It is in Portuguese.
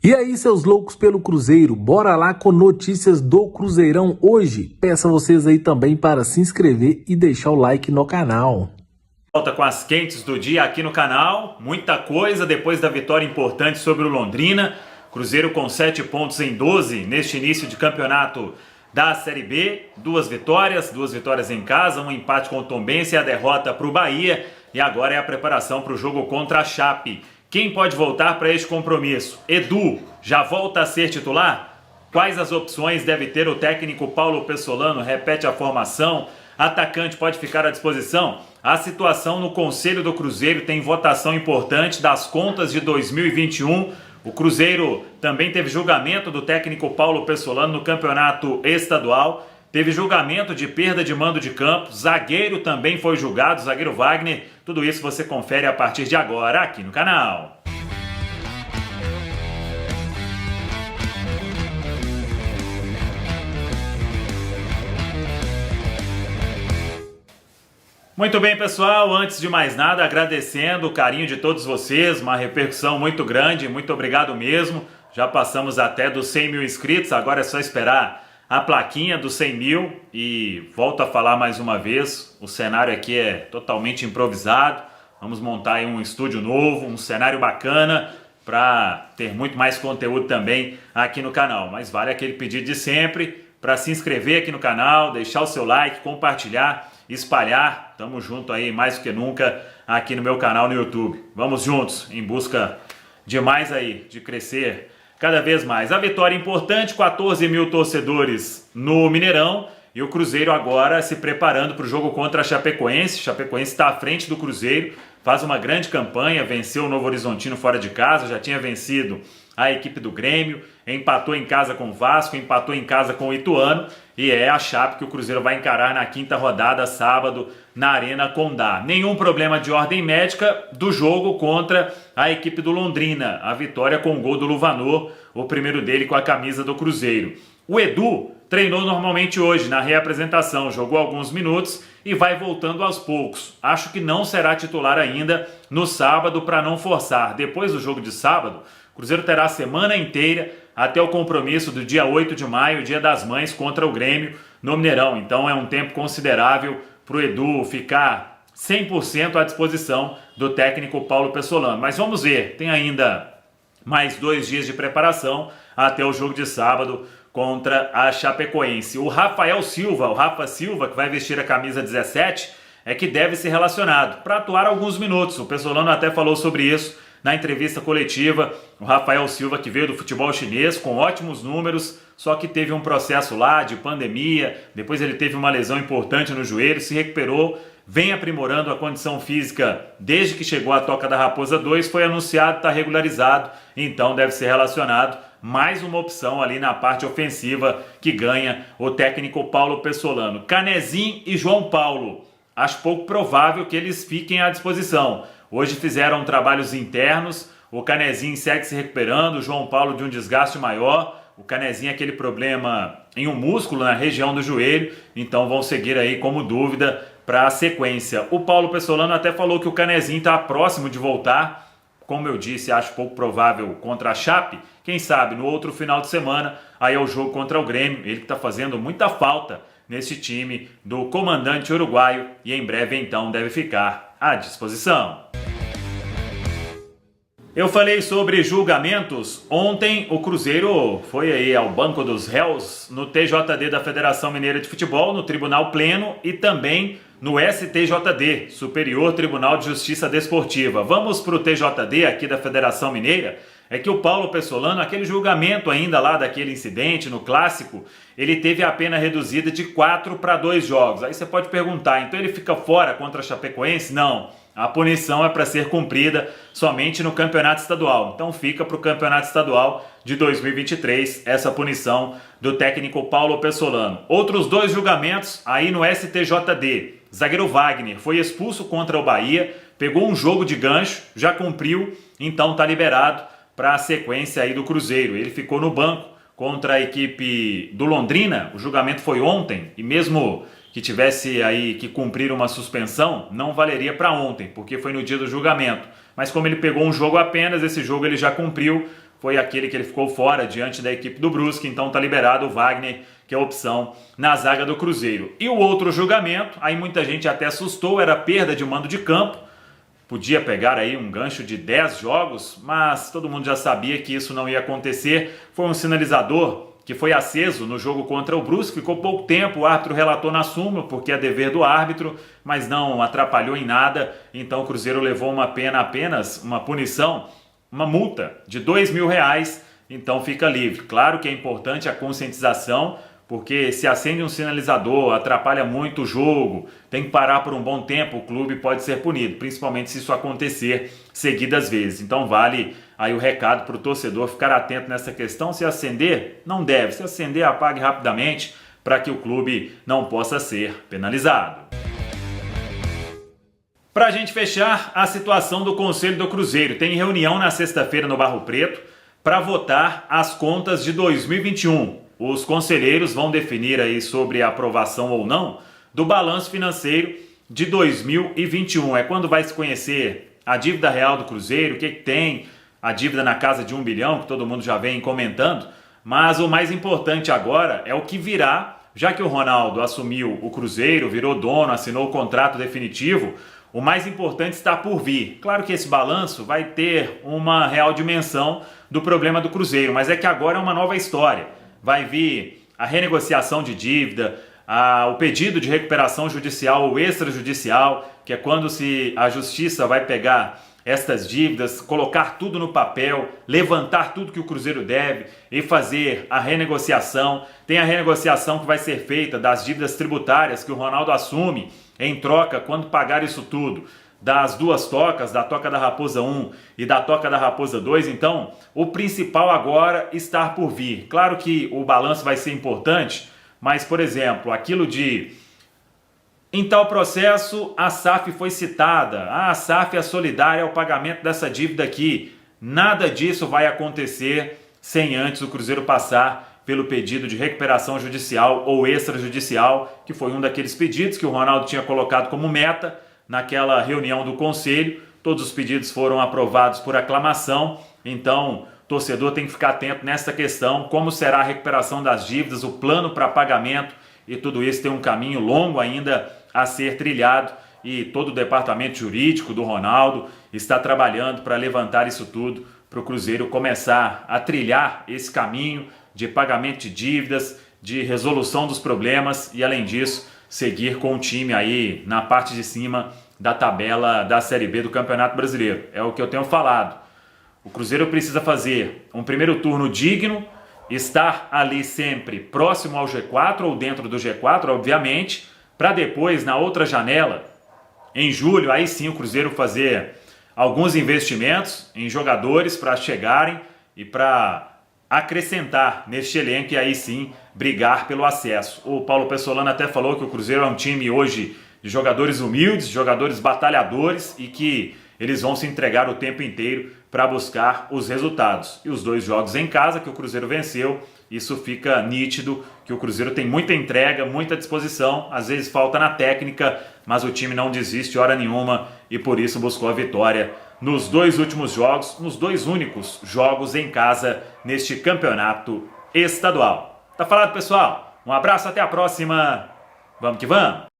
E aí, seus loucos pelo Cruzeiro, bora lá com notícias do Cruzeirão hoje. Peço a vocês aí também para se inscrever e deixar o like no canal. Volta com as quentes do dia aqui no canal, muita coisa depois da vitória importante sobre o Londrina. Cruzeiro com 7 pontos em 12 neste início de campeonato da Série B. Duas vitórias em casa, um empate com o Tombense e a derrota para o Bahia. E agora é a preparação para o jogo contra a Chape. Quem pode voltar para este compromisso? Edu, já volta a ser titular? Quais as opções deve ter o técnico Paulo Pessolano? Repete a formação? Atacante pode ficar à disposição? A situação no Conselho do Cruzeiro tem votação importante das contas de 2021. O Cruzeiro também teve julgamento do técnico Paulo Pessolano no campeonato estadual. Teve julgamento de perda de mando de campo. Zagueiro também foi julgado, zagueiro Wagner. Tudo isso você confere a partir de agora aqui no canal. Muito bem, pessoal, antes de mais nada, agradecendo o carinho de todos vocês, uma repercussão muito grande, muito obrigado mesmo. Já passamos até dos 100 mil inscritos, agora é só esperar a plaquinha dos 100 mil e volto a falar mais uma vez, o cenário aqui é totalmente improvisado, vamos montar aí um estúdio novo, um cenário bacana para ter muito mais conteúdo também aqui no canal, mas vale aquele pedido de sempre para se inscrever aqui no canal, deixar o seu like, compartilhar, espalhar, tamo junto aí mais do que nunca aqui no meu canal no YouTube. Vamos juntos em busca de mais aí, de crescer cada vez mais. A vitória importante, 14 mil torcedores no Mineirão e o Cruzeiro agora se preparando para o jogo contra a Chapecoense. Chapecoense está à frente do Cruzeiro, faz uma grande campanha, venceu o Novo Horizontino fora de casa, já tinha vencido a equipe do Grêmio, empatou em casa com o Vasco, empatou em casa com o Ituano e é a Chape que o Cruzeiro vai encarar na quinta rodada, sábado, na Arena Condá. Nenhum problema de ordem médica do jogo contra a equipe do Londrina. A vitória com o gol do Luvanor, o primeiro dele com a camisa do Cruzeiro. O Edu treinou normalmente hoje na reapresentação, jogou alguns minutos e vai voltando aos poucos. Acho que não será titular ainda no sábado para não forçar. Depois do jogo de sábado, o Cruzeiro terá a semana inteira até o compromisso do dia 8 de maio, Dia das Mães, contra o Grêmio no Mineirão. Então é um tempo considerável para o Edu ficar 100% à disposição do técnico Paulo Pessolano. Mas vamos ver, tem ainda mais 2 dias de preparação até o jogo de sábado contra a Chapecoense. O Rafa Silva, que vai vestir a camisa 17, é que deve ser relacionado para atuar alguns minutos. O Pessolano até falou sobre isso na entrevista coletiva. O Rafael Silva, que veio do futebol chinês com ótimos números, só que teve um processo lá de pandemia, depois ele teve uma lesão importante no joelho, se recuperou, vem aprimorando a condição física desde que chegou à Toca da Raposa 2, foi anunciado, está regularizado, então deve ser relacionado. Mais uma opção ali na parte ofensiva que ganha o técnico Paulo Pessolano. Canezinho e João Paulo, acho pouco provável que eles fiquem à disposição. Hoje fizeram trabalhos internos, o Canezinho segue se recuperando, o João Paulo de um desgaste maior, o Canezinho aquele problema em um músculo na região do joelho, então vão seguir aí como dúvida para a sequência. O Paulo Pessolano até falou que o Canezinho está próximo de voltar, como eu disse, acho pouco provável contra a Chape, quem sabe no outro final de semana, aí é o jogo contra o Grêmio, ele que está fazendo muita falta nesse time do comandante uruguaio e em breve então deve ficar à disposição. Eu falei sobre julgamentos. Ontem o Cruzeiro foi aí ao banco dos réus no TJD da Federação Mineira de Futebol, no Tribunal Pleno e também no STJD, Superior Tribunal de Justiça Desportiva. Vamos para o TJD aqui da Federação Mineira. É que o Paulo Pessolano, aquele julgamento ainda lá daquele incidente no Clássico, ele teve a pena reduzida de 4 para 2 jogos. Aí você pode perguntar, então ele fica fora contra a Chapecoense? Não. A punição é para ser cumprida somente no campeonato estadual. Então fica para o campeonato estadual de 2023 essa punição do técnico Paulo Pessolano. Outros 2 julgamentos aí no STJD. Zagueiro Wagner foi expulso contra o Bahia, pegou um jogo de gancho, já cumpriu, então está liberado para a sequência aí do Cruzeiro. Ele ficou no banco contra a equipe do Londrina, o julgamento foi ontem, e mesmo que tivesse aí que cumprir uma suspensão, não valeria para ontem, porque foi no dia do julgamento. Mas como ele pegou um jogo apenas, esse jogo ele já cumpriu, foi aquele que ele ficou fora diante da equipe do Brusque, então tá liberado o Wagner, que é a opção na zaga do Cruzeiro. E o outro julgamento, aí muita gente até assustou, era a perda de mando de campo. Podia pegar aí um gancho de 10 jogos, mas todo mundo já sabia que isso não ia acontecer. Foi um sinalizador que foi aceso no jogo contra o Brusque, ficou pouco tempo, o árbitro relatou na súmula, porque é dever do árbitro, mas não atrapalhou em nada, então o Cruzeiro levou uma pena apenas, uma punição, uma multa de R$2.000, então fica livre. Claro que é importante a conscientização, porque se acende um sinalizador, atrapalha muito o jogo, tem que parar por um bom tempo, o clube pode ser punido, principalmente se isso acontecer seguidas vezes. Então vale aí o recado para o torcedor ficar atento nessa questão. Se acender, não deve. Se acender, apague rapidamente para que o clube não possa ser penalizado. Para a gente fechar, a situação do Conselho do Cruzeiro. Tem reunião na sexta-feira no Barro Preto para votar as contas de 2021. Os conselheiros vão definir aí sobre a aprovação ou não do balanço financeiro de 2021. É quando vai se conhecer a dívida real do Cruzeiro, o que tem, a dívida na casa de 1 bilhão, que todo mundo já vem comentando. Mas o mais importante agora é o que virá, já que o Ronaldo assumiu o Cruzeiro, virou dono, assinou o contrato definitivo, o mais importante está por vir. Claro que esse balanço vai ter uma real dimensão do problema do Cruzeiro, mas é que agora é uma nova história. Vai vir a renegociação de dívida, o pedido de recuperação judicial ou extrajudicial, que é quando a justiça vai pegar estas dívidas, colocar tudo no papel, levantar tudo que o Cruzeiro deve e fazer a renegociação. Tem a renegociação que vai ser feita das dívidas tributárias que o Ronaldo assume em troca quando pagar isso tudo, das duas tocas, da Toca da Raposa 1 e da Toca da Raposa 2. Então, o principal agora está por vir. Claro que o balanço vai ser importante, mas, por exemplo, aquilo de... Em tal processo, a SAF foi citada. A SAF é solidária ao pagamento dessa dívida aqui. Nada disso vai acontecer sem antes o Cruzeiro passar pelo pedido de recuperação judicial ou extrajudicial, que foi um daqueles pedidos que o Ronaldo tinha colocado como meta naquela reunião do Conselho. Todos os pedidos foram aprovados por aclamação, então o torcedor tem que ficar atento nessa questão, como será a recuperação das dívidas, o plano para pagamento, e tudo isso tem um caminho longo ainda a ser trilhado, e todo o departamento jurídico do Ronaldo está trabalhando para levantar isso tudo, para o Cruzeiro começar a trilhar esse caminho de pagamento de dívidas, de resolução dos problemas e, além disso, seguir com o time aí na parte de cima da tabela da Série B do Campeonato Brasileiro. É o que eu tenho falado. O Cruzeiro precisa fazer um primeiro turno digno, estar ali sempre próximo ao G4 ou dentro do G4, obviamente, para depois, na outra janela, em julho, aí sim o Cruzeiro fazer alguns investimentos em jogadores para chegarem e para acrescentar neste elenco e aí sim brigar pelo acesso. O Paulo Pessolano até falou que o Cruzeiro é um time hoje de jogadores humildes, jogadores batalhadores e que eles vão se entregar o tempo inteiro para buscar os resultados. E os 2 jogos em casa que o Cruzeiro venceu, isso fica nítido que o Cruzeiro tem muita entrega, muita disposição, às vezes falta na técnica, mas o time não desiste hora nenhuma e por isso buscou a vitória nos 2 últimos jogos, nos 2 únicos jogos em casa neste campeonato estadual. Tá falado, pessoal? Um abraço, até a próxima. Vamos que vamos!